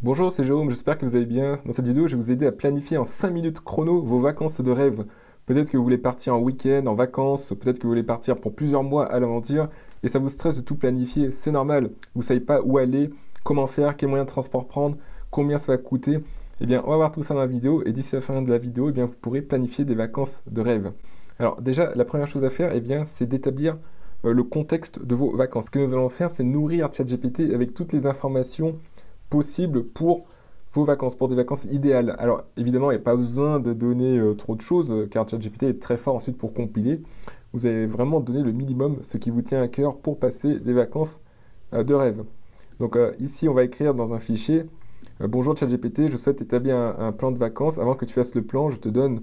Bonjour, c'est Jérôme, j'espère que vous allez bien. Dans cette vidéo, je vais vous aider à planifier en 5 minutes chrono vos vacances de rêve. Peut-être que vous voulez partir en week-end, en vacances, peut-être que vous voulez partir pour plusieurs mois à l'aventure et ça vous stresse de tout planifier, c'est normal. Vous ne savez pas où aller, comment faire, quel moyen de transport prendre, combien ça va coûter. Eh bien, on va voir tout ça dans la vidéo et d'ici la fin de la vidéo, eh bien, vous pourrez planifier des vacances de rêve. Alors déjà, la première chose à faire, eh bien, c'est d'établir le contexte de vos vacances. Ce que nous allons faire, c'est nourrir ChatGPT avec toutes les informations possible pour vos vacances, pour des vacances idéales. Alors évidemment, il n'y a pas besoin de donner trop de choses, car ChatGPT est très fort ensuite pour compiler. Vous avez vraiment donné le minimum, ce qui vous tient à cœur pour passer des vacances de rêve. Donc ici, on va écrire dans un fichier bonjour ChatGPT, je souhaite établir un plan de vacances. Avant que tu fasses le plan, je te donne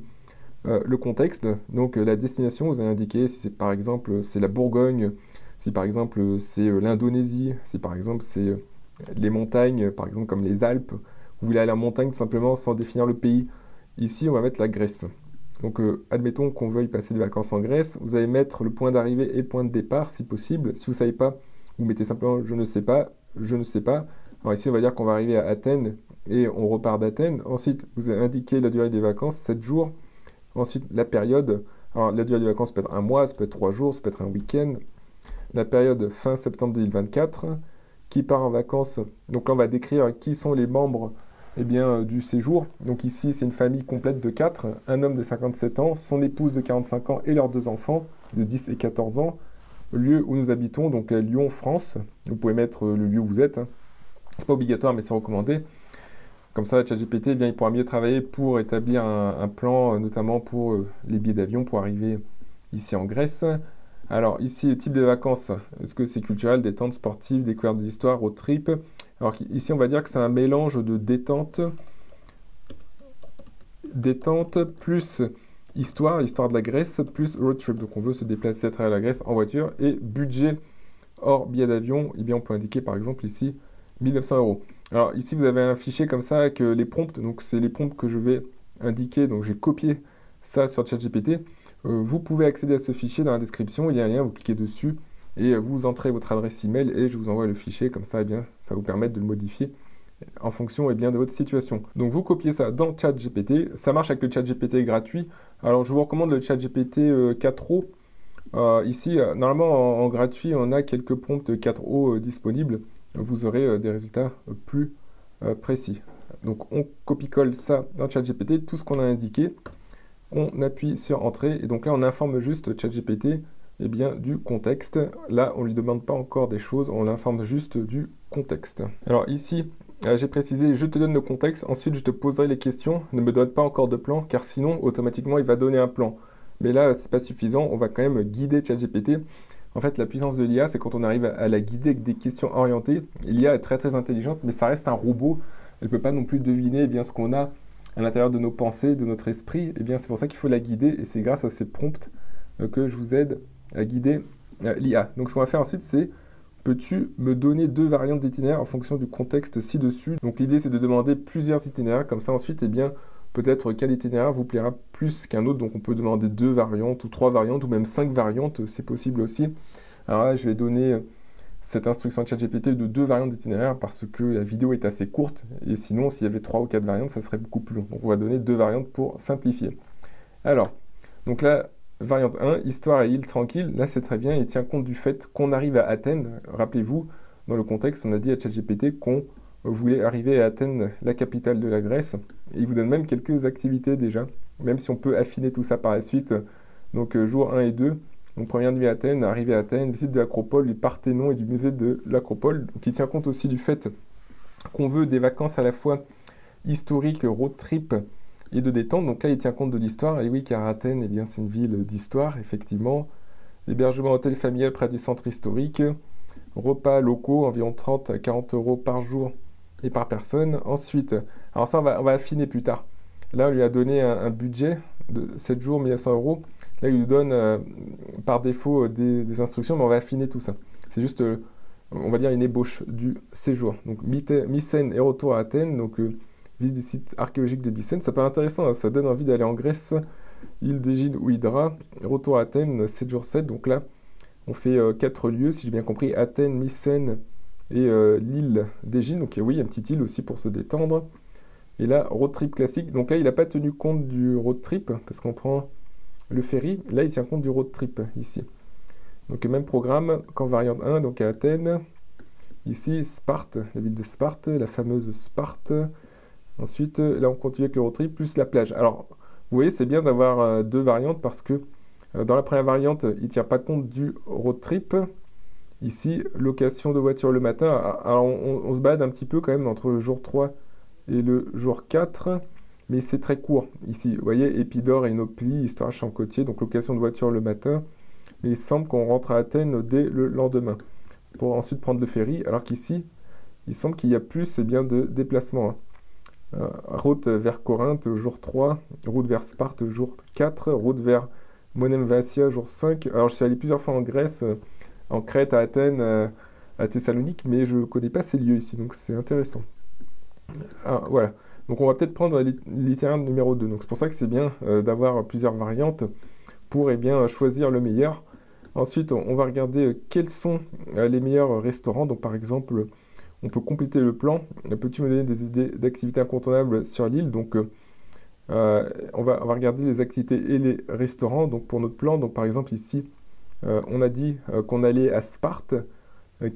le contexte. Donc la destination, vous allez indiquer si c'est par exemple c'est la Bourgogne, si par exemple c'est l'Indonésie, si par exemple c'est les montagnes, par exemple comme les Alpes. Vous voulez aller en montagne tout simplement sans définir le pays. Ici, on va mettre la Grèce. Donc, admettons qu'on veuille passer des vacances en Grèce. Vous allez mettre le point d'arrivée et point de départ, si possible. Si vous ne savez pas, vous mettez simplement je ne sais pas, je ne sais pas. Alors ici, on va dire qu'on va arriver à Athènes et on repart d'Athènes. Ensuite, vous allez indiquer la durée des vacances, 7 jours. Ensuite, la période. Alors, la durée des vacances peut être un mois, ça peut être 3 jours, ça peut être un week-end. La période fin septembre 2024. Qui part en vacances. Donc là, on va décrire qui sont les membres du séjour. Donc ici, c'est une famille complète de 4, un homme de 57 ans, son épouse de 45 ans et leurs 2 enfants de 10 et 14 ans. Le lieu où nous habitons, donc Lyon, France. Vous pouvez mettre le lieu où vous êtes. C'est pas obligatoire, mais c'est recommandé. Comme ça, ChatGPT, il pourra mieux travailler pour établir un plan, notamment pour les billets d'avion pour arriver ici en Grèce. Alors ici, le type de vacances, est-ce que c'est culturel, détente, sportive, découverte de l'histoire, road trip? Alors ici, on va dire que c'est un mélange de détente plus histoire de la Grèce, plus road trip. Donc on veut se déplacer à travers la Grèce en voiture. Et budget hors billet d'avion, eh bien on peut indiquer par exemple ici 1900 euros. Alors ici, vous avez un fichier comme ça avec les prompts. Donc c'est les prompts que je vais indiquer. Donc j'ai copié ça sur ChatGPT. Vous pouvez accéder à ce fichier dans la description, il y a un lien, vous cliquez dessus et vous entrez votre adresse email et je vous envoie le fichier, comme ça, ça vous permet de le modifier en fonction de votre situation. Donc vous copiez ça dans ChatGPT, ça marche avec le ChatGPT gratuit. Alors je vous recommande le ChatGPT 4o. Ici, normalement en gratuit, on a quelques prompts 4o disponibles. Vous aurez des résultats plus précis. Donc on copie-colle ça dans ChatGPT, tout ce qu'on a indiqué. On appuie sur Entrée, et donc là on informe juste ChatGPT du contexte. Là on ne lui demande pas encore des choses, on l'informe juste du contexte. Alors ici, j'ai précisé, je te donne le contexte, ensuite je te poserai les questions, ne me donne pas encore de plan, car sinon automatiquement il va donner un plan. Mais là c'est pas suffisant, on va quand même guider ChatGPT. En fait la puissance de l'IA, c'est quand on arrive à la guider avec des questions orientées. L'IA est très très intelligente, mais ça reste un robot, elle ne peut pas non plus deviner ce qu'on a à l'intérieur de nos pensées, de notre esprit. C'est pour ça qu'il faut la guider et c'est grâce à ces prompts que je vous aide à guider l'IA. Donc ce qu'on va faire ensuite, c'est peux-tu me donner 2 variantes d'itinéraire en fonction du contexte ci-dessus? Donc l'idée c'est de demander plusieurs itinéraires, comme ça ensuite peut-être quel itinéraire vous plaira plus qu'un autre. Donc on peut demander 2 variantes ou 3 variantes ou même 5 variantes, c'est possible aussi. Alors là je vais donner cette instruction de ChatGPT de 2 variantes d'itinéraire parce que la vidéo est assez courte et sinon s'il y avait 3 ou 4 variantes ça serait beaucoup plus long. Donc on va donner 2 variantes pour simplifier. Alors, donc là, variante 1, histoire et île tranquille, là c'est très bien, il tient compte du fait qu'on arrive à Athènes. Rappelez-vous, dans le contexte, on a dit à ChatGPT qu'on voulait arriver à Athènes, la capitale de la Grèce, et il vous donne même quelques activités déjà, même si on peut affiner tout ça par la suite. Donc jour 1 et 2, donc première nuit à Athènes, arrivée à Athènes, visite de l'Acropole, du Parthénon et du musée de l'Acropole. Donc il tient compte aussi du fait qu'on veut des vacances à la fois historiques, road trip et de détente. Donc là il tient compte de l'histoire, et oui car Athènes, c'est une ville d'histoire, effectivement. Hébergement hôtel familial près du centre historique, repas locaux, environ 30 à 40 euros par jour et par personne. Ensuite, alors ça on va affiner plus tard. Là on lui a donné un budget de 7 jours, 1900 euros. Là, il nous donne par défaut des instructions, mais on va affiner tout ça. C'est juste, on va dire, une ébauche du séjour. Donc, Mycène et retour à Athènes, donc visite du site archéologique de Mycène. Ça peut être intéressant, hein, ça donne envie d'aller en Grèce, île d'Égide ou Hydra. Retour à Athènes, 7 jours 7. Donc là, on fait 4 lieux, si j'ai bien compris, Athènes, Mycène et l'île d'Égine. Donc oui, il y a une petite île aussi pour se détendre. Et là, road trip classique. Donc là, il n'a pas tenu compte du road trip, parce qu'on prend le ferry. Là, il tient compte du road trip, ici. Donc même programme qu'en variante 1, donc à Athènes. Ici, Sparte, la ville de Sparte, la fameuse Sparte. Ensuite, là, on continue avec le road trip, plus la plage. Alors, vous voyez, c'est bien d'avoir deux variantes, parce que dans la première variante, il ne tient pas compte du road trip. Ici, location de voiture le matin. Alors, on se balade un petit peu quand même entre le jour 3 et le jour 4, mais c'est très court. Ici, vous voyez, Épidore et Inoplie, histoire Champ-Côtier, donc location de voiture le matin. Mais il semble qu'on rentre à Athènes dès le lendemain, pour ensuite prendre le ferry, alors qu'ici, il semble qu'il y a plus bien de déplacements. Route vers Corinthe, jour 3, route vers Sparte, jour 4, route vers Monemvasia, jour 5. Alors, je suis allé plusieurs fois en Grèce, en Crète, à Athènes, à Thessalonique, mais je ne connais pas ces lieux ici, donc c'est intéressant. Ah, voilà. Donc on va peut-être prendre l'itinéraire numéro 2. Donc c'est pour ça que c'est bien d'avoir plusieurs variantes pour choisir le meilleur. Ensuite, on va regarder quels sont les meilleurs restaurants. Donc par exemple, on peut compléter le plan. Peux-tu me donner des idées d'activités incontournables sur l'île? Donc on va regarder les activités et les restaurants. Donc pour notre plan, donc par exemple ici, on a dit qu'on allait à Sparte.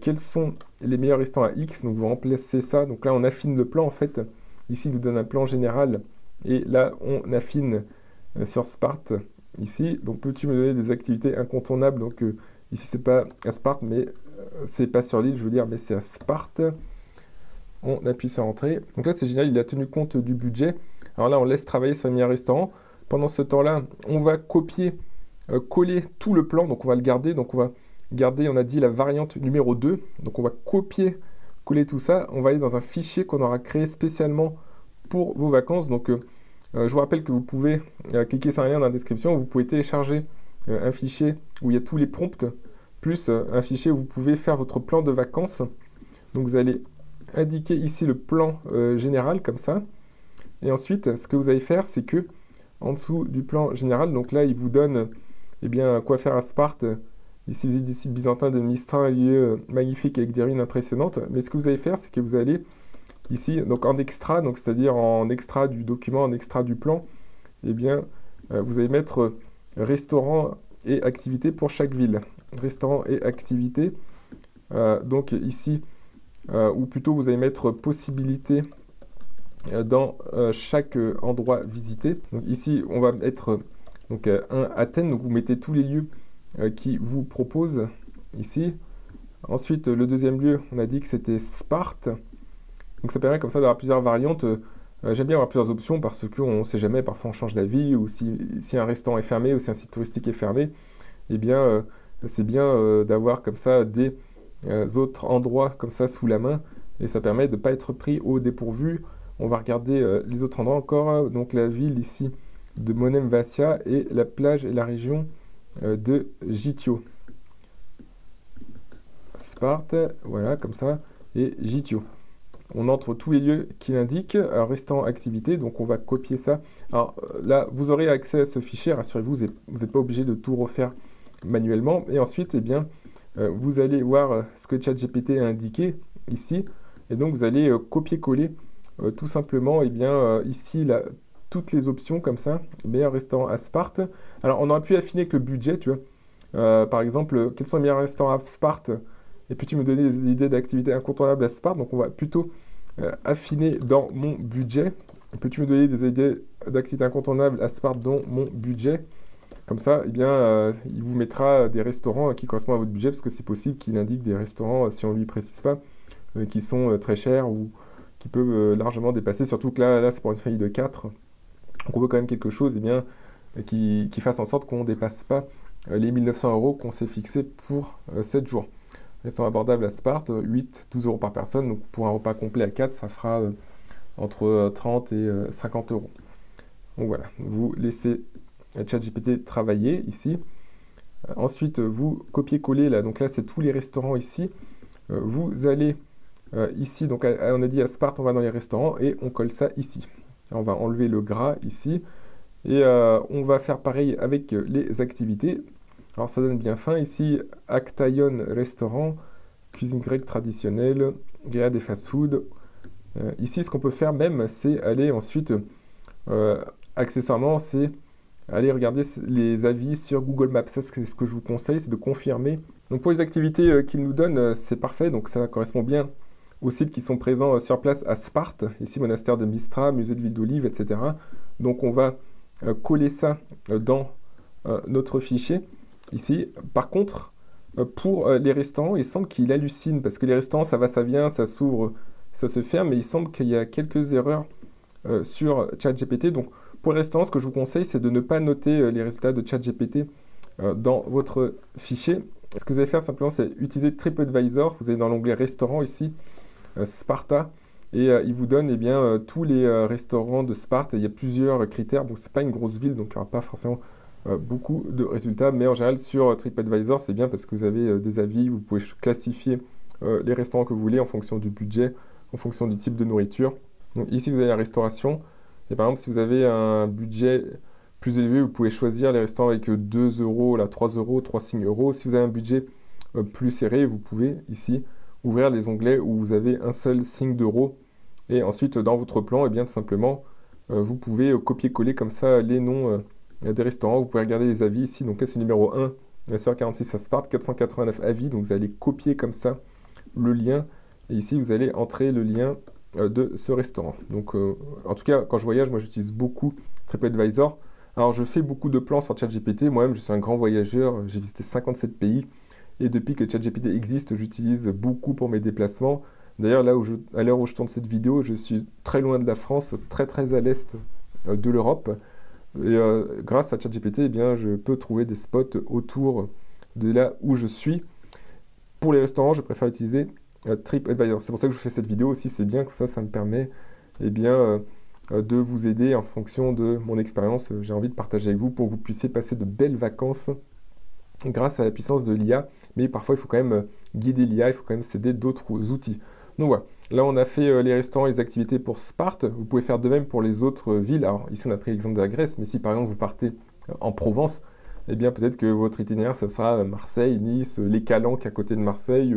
Quels sont les meilleurs restaurants à X? Donc vous remplacez ça. Donc là, on affine le plan en fait. Ici, il nous donne un plan général. Et là, on affine sur Sparte. Ici, donc peux-tu me donner des activités incontournables? Donc ici, c'est pas à Sparte, mais c'est pas sur l'île, je veux dire, mais c'est à Sparte. On appuie sur Entrée. Donc là, c'est génial, il a tenu compte du budget. Alors là, on laisse travailler sur les meilleurs restaurants. Pendant ce temps-là, on va copier, coller tout le plan. Donc on va le garder. Donc on va garder, on a dit, la variante numéro 2. Donc on va copier, coller tout ça. On va aller dans un fichier qu'on aura créé spécialement pour vos vacances. Donc je vous rappelle que vous pouvez cliquer sur un lien dans la description. Vous pouvez télécharger un fichier où il y a tous les prompts, plus un fichier où vous pouvez faire votre plan de vacances. Donc vous allez indiquer ici le plan général, comme ça. Et ensuite, ce que vous allez faire, c'est que en dessous du plan général, donc là, il vous donne quoi faire à Sparte. Ici, visite du site byzantin de Mistra, un lieu magnifique avec des ruines impressionnantes. Mais ce que vous allez faire, c'est que vous allez ici, donc en extra, donc c'est-à-dire en extra du document, en extra du plan, vous allez mettre restaurant et activité pour chaque ville. Restaurant et activité. Donc ici, ou plutôt vous allez mettre possibilité dans chaque endroit visité. Donc ici, on va mettre un Athènes, donc vous mettez tous les lieux qui vous proposent ici. Ensuite, le deuxième lieu, on a dit que c'était Sparte. Donc ça permet comme ça d'avoir plusieurs variantes. J'aime bien avoir plusieurs options parce qu'on ne sait jamais, parfois on change d'avis, ou si un restaurant est fermé, ou si un site touristique est fermé, c'est bien d'avoir comme ça des autres endroits comme ça sous la main, et ça permet de ne pas être pris au dépourvu. On va regarder les autres endroits encore, donc la ville ici de Monemvasia et la plage et la région de Gitio. Sparte, voilà, comme ça, et Gitio. On entre tous les lieux qu'il indique, restaurant activité, donc on va copier ça. Alors là, vous aurez accès à ce fichier, rassurez-vous, vous n'êtes pas obligé de tout refaire manuellement. Et ensuite, vous allez voir ce que ChatGPT a indiqué ici, et donc vous allez copier-coller tout simplement, ici, là, toutes les options comme ça, meilleur restaurant à Sparte. Alors on aurait pu affiner avec le budget, tu vois. Par exemple, quels sont les meilleurs restaurants à Sparte? Et puis tu me donnais des idées d'activités incontournables à Sparte, donc on va plutôt affiner dans mon budget. Peux-tu me donner des idées d'activités incontournables à Sparte dans mon budget? Comme ça, il vous mettra des restaurants qui correspondent à votre budget, parce que c'est possible qu'il indique des restaurants, si on ne lui précise pas, qui sont très chers ou qui peuvent largement dépasser, surtout que là c'est pour une famille de 4. Donc on veut quand même quelque chose qui fasse en sorte qu'on ne dépasse pas les 1900 € qu'on s'est fixé pour 7 jours. Restaurant abordable à Sparte, 12 € par personne. Donc pour un repas complet à 4, ça fera entre 30 et 50 €. Donc voilà, vous laissez ChatGPT travailler ici. Ensuite, vous copiez-coller là. Donc là, c'est tous les restaurants ici. Vous allez ici, donc on a dit à Sparte, on va dans les restaurants et on colle ça ici. On va enlever le gras ici. Et on va faire pareil avec les activités. Alors ça donne bien faim ici, Actaïon Restaurant, cuisine grecque traditionnelle, il y a des fast-food. Ici, ce qu'on peut faire même, c'est aller ensuite, accessoirement, c'est aller regarder les avis sur Google Maps. Ça, c'est ce que je vous conseille, c'est de confirmer. Donc pour les activités qu'il nous donne, c'est parfait. Donc ça correspond bien aux sites qui sont présents sur place à Sparte. Ici, monastère de Mystra, musée de l'huile d'olive, etc. Donc on va coller ça dans notre fichier ici. Par contre, pour les restaurants, il semble qu'il hallucine parce que les restaurants, ça va, ça vient, ça s'ouvre, ça se ferme, mais il semble qu'il y a quelques erreurs sur ChatGPT. Donc pour les restaurants, ce que je vous conseille, c'est de ne pas noter les résultats de ChatGPT dans votre fichier. Ce que vous allez faire simplement, c'est utiliser TripAdvisor. Vous allez dans l'onglet restaurant ici, Sparta, et il vous donne eh bien, tous les restaurants de Sparte. Il y a plusieurs critères, donc c'est pas une grosse ville, donc il n'y aura pas forcément beaucoup de résultats, mais en général sur TripAdvisor, c'est bien parce que vous avez des avis, vous pouvez classifier les restaurants que vous voulez en fonction du budget, en fonction du type de nourriture. Donc ici, vous avez la restauration, et par exemple, si vous avez un budget plus élevé, vous pouvez choisir les restaurants avec 2 €, là, 3 €, 3,5 €. Si vous avez un budget plus serré, vous pouvez ici ouvrir les onglets où vous avez un seul signe d'euro. Et ensuite, dans votre plan, eh bien, tout simplement, vous pouvez copier-coller comme ça les noms des restaurants. Vous pouvez regarder les avis ici. Donc là, c'est numéro 1, la Sœur 46 à Sparte, 489 avis. Donc vous allez copier comme ça le lien. Et ici, vous allez entrer le lien de ce restaurant. Donc, en tout cas, quand je voyage, moi, j'utilise beaucoup TripAdvisor. Alors, je fais beaucoup de plans sur ChatGPT. Moi-même, je suis un grand voyageur. J'ai visité 57 pays. Et depuis que ChatGPT existe, j'utilise beaucoup pour mes déplacements. D'ailleurs, à l'heure où je tourne cette vidéo, je suis très loin de la France, très très à l'est de l'Europe. Et grâce à ChatGPT, eh bien, je peux trouver des spots autour de là où je suis. Pour les restaurants, je préfère utiliser TripAdvisor. C'est pour ça que je fais cette vidéo aussi. C'est bien, comme ça me permet eh bien, de vous aider en fonction de mon expérience. J'ai envie de partager avec vous pour que vous puissiez passer de belles vacances grâce à la puissance de l'IA. Mais parfois, il faut quand même guider l'IA, il faut quand même s'aider d'autres outils. Donc voilà, là on a fait les restaurants et les activités pour Sparte. Vous pouvez faire de même pour les autres villes. Alors ici on a pris l'exemple de la Grèce, mais si par exemple vous partez en Provence, eh bien peut-être que votre itinéraire, ça sera Marseille, Nice, les Calanques à côté de Marseille,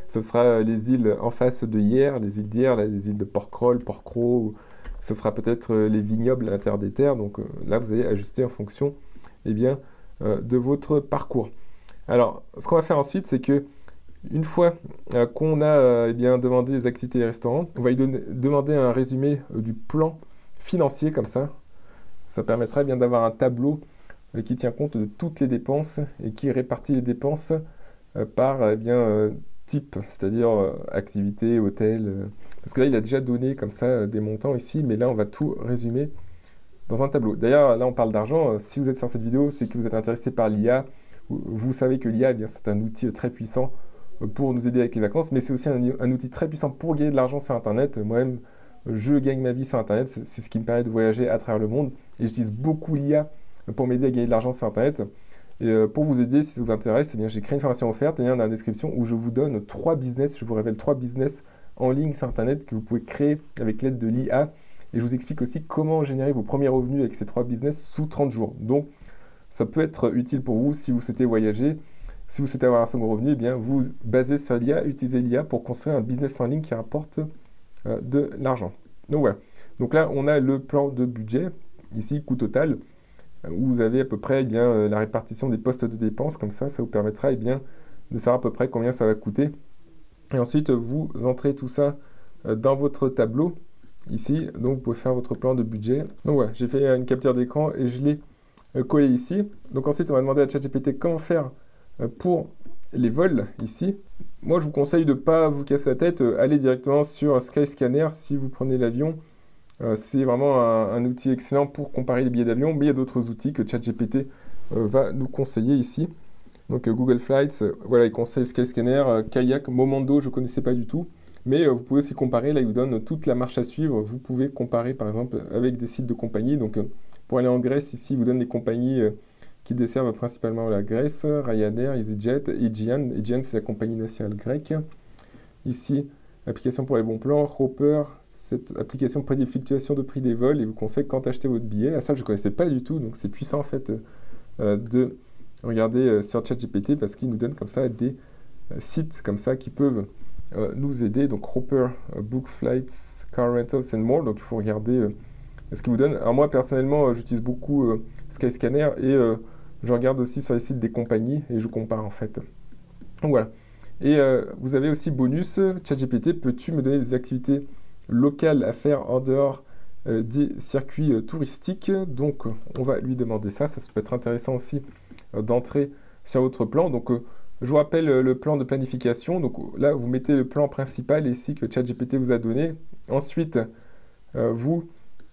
ça sera les îles en face de Hyères, les îles d'Hyères, les îles de Porquerolles, Porquerolles, ça sera peut-être les vignobles à l'intérieur des terres. Donc là vous allez ajuster en fonction eh bien, de votre parcours. Alors ce qu'on va faire ensuite, c'est que une fois qu'on a eh bien, demandé les activités des restaurants, on va lui demander un résumé du plan financier comme ça. Ça permettra eh bien d'avoir un tableau qui tient compte de toutes les dépenses et qui répartit les dépenses par eh bien, type, c'est-à-dire activité, hôtel. Parce que là, il a déjà donné comme ça des montants ici, mais là, on va tout résumer dans un tableau. D'ailleurs, là, on parle d'argent. Si vous êtes sur cette vidéo, c'est que vous êtes intéressé par l'IA. Vous savez que l'IA, eh bien, c'est un outil très puissant pour nous aider avec les vacances, mais c'est aussi un outil très puissant pour gagner de l'argent sur Internet. Moi-même, je gagne ma vie sur Internet, c'est ce qui me permet de voyager à travers le monde, et j'utilise beaucoup l'IA pour m'aider à gagner de l'argent sur Internet. Et pour vous aider, si ça vous intéresse, eh bien, j'ai créé une formation offerte, il y a dans la description, où je vous donne 3 business, je vous révèle 3 business en ligne sur Internet que vous pouvez créer avec l'aide de l'IA, et je vous explique aussi comment générer vos premiers revenus avec ces 3 business sous 30 jours. Donc, ça peut être utile pour vous si vous souhaitez voyager. Si vous souhaitez avoir un second revenu, eh bien, vous basez sur l'IA, utilisez l'IA pour construire un business en ligne qui rapporte de l'argent. Donc voilà. Donc là, on a le plan de budget, ici, coût total, où vous avez à peu près eh bien, la répartition des postes de dépenses. Comme ça vous permettra eh bien, de savoir à peu près combien ça va coûter. Et ensuite, vous entrez tout ça dans votre tableau, ici. Donc, vous pouvez faire votre plan de budget. Donc voilà, j'ai fait une capture d'écran et je l'ai collé ici. Donc ensuite, on va demander à ChatGPT comment faire pour les vols ici. Moi, je vous conseille de ne pas vous casser la tête, allez directement sur Skyscanner si vous prenez l'avion. C'est vraiment un outil excellent pour comparer les billets d'avion, mais il y a d'autres outils que ChatGPT va nous conseiller ici. Donc Google Flights, voilà, il conseille Skyscanner, Kayak, Momondo, je ne connaissais pas du tout. Mais vous pouvez aussi comparer, là il vous donne toute la marche à suivre. Vous pouvez comparer par exemple avec des sites de compagnie. Donc pour aller en Grèce, ici, il vous donne des compagnies qui desservent principalement la Grèce, Ryanair, EasyJet, Aegean. Aegean, c'est la compagnie nationale grecque. Ici, application pour les bons plans, Hopper, cette application prédit les fluctuations de prix des vols et vous conseille quand acheter votre billet. Là, ça, je ne connaissais pas du tout, donc c'est puissant en fait de regarder sur ChatGPT parce qu'il nous donne comme ça des sites comme ça qui peuvent nous aider. Donc Roper, Book Flights, Car Rentals and more. Donc il faut regarder ce qu'ils vous donnent. Alors moi personnellement j'utilise beaucoup Skyscanner et je regarde aussi sur les sites des compagnies et je compare en fait. Donc voilà. Et vous avez aussi bonus, ChatGPT, peux-tu me donner des activités locales à faire en dehors des circuits touristiques? Donc on va lui demander ça, ça peut être intéressant aussi d'entrer sur votre plan. Donc je vous rappelle le plan de planification. Donc là vous mettez le plan principal ici que ChatGPT vous a donné. Ensuite vous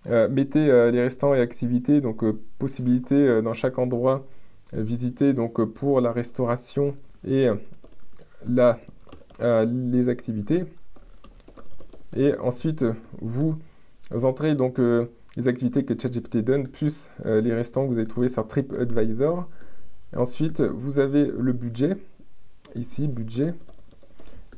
mettez les restants et activités, donc possibilités dans chaque endroit visité donc pour la restauration et les activités. Et ensuite vous entrez donc les activités que ChatGPT donne plus les restants que vous avez trouvés sur TripAdvisor. Et ensuite vous avez le budget ici, budget,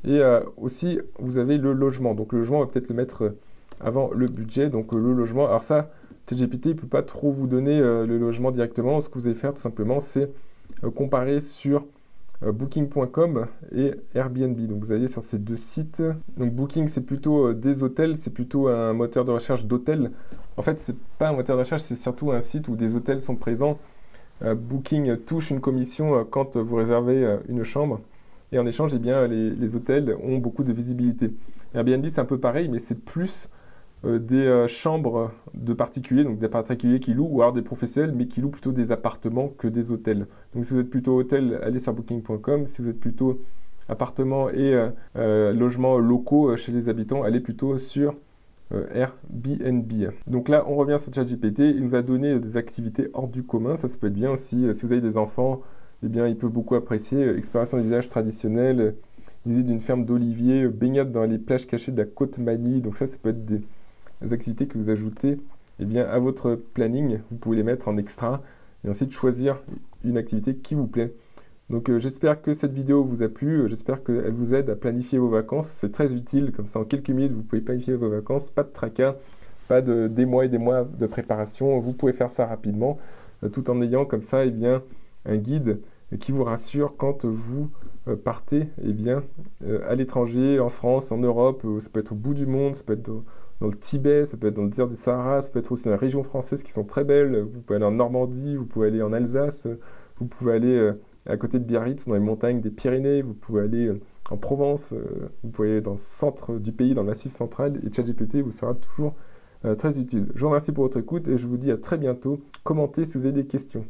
et aussi vous avez le logement. Donc le logement, on va peut-être le mettre avant le budget. Donc le logement, alors ça ChatGPT ne peut pas trop vous donner le logement directement. Ce que vous allez faire tout simplement, c'est comparer sur Booking.com et Airbnb. Donc vous allez sur ces deux sites. Donc Booking, c'est plutôt des hôtels, c'est plutôt un moteur de recherche d'hôtels. En fait, c'est pas un moteur de recherche, c'est surtout un site où des hôtels sont présents. Booking touche une commission quand vous réservez une chambre. Et en échange, eh bien, les hôtels ont beaucoup de visibilité. Airbnb, c'est un peu pareil, mais c'est plus des chambres de particuliers, donc des particuliers qui louent, ou alors des professionnels, mais qui louent plutôt des appartements que des hôtels. Donc si vous êtes plutôt hôtel, allez sur Booking.com. Si vous êtes plutôt appartements et logements locaux chez les habitants, allez plutôt sur Airbnb. Donc là, on revient sur ChatGPT. Il nous a donné des activités hors du commun. Ça peut être bien aussi. Si vous avez des enfants, eh bien, ils peuvent beaucoup apprécier. Exploration des villages traditionnels, visite d'une ferme d'oliviers, baignade dans les plages cachées de la côte Mani. Donc ça peut être des activités que vous ajoutez eh bien, à votre planning. Vous pouvez les mettre en extra et ensuite choisir une activité qui vous plaît. Donc j'espère que cette vidéo vous a plu, j'espère qu'elle vous aide à planifier vos vacances. C'est très utile, comme ça en quelques minutes vous pouvez planifier vos vacances, pas de tracas, pas des mois et des mois de préparation. Vous pouvez faire ça rapidement tout en ayant comme ça eh bien, un guide qui vous rassure quand vous partez eh bien, à l'étranger, en France, en Europe. Ça peut être au bout du monde, ça peut être dans le Tibet, ça peut être dans le désert du Sahara, ça peut être aussi dans les régions françaises qui sont très belles. Vous pouvez aller en Normandie, vous pouvez aller en Alsace, vous pouvez aller à côté de Biarritz, dans les montagnes des Pyrénées, vous pouvez aller en Provence, vous pouvez aller dans le centre du pays, dans le Massif central, et ChatGPT vous sera toujours très utile. Je vous remercie pour votre écoute et je vous dis à très bientôt. Commentez si vous avez des questions.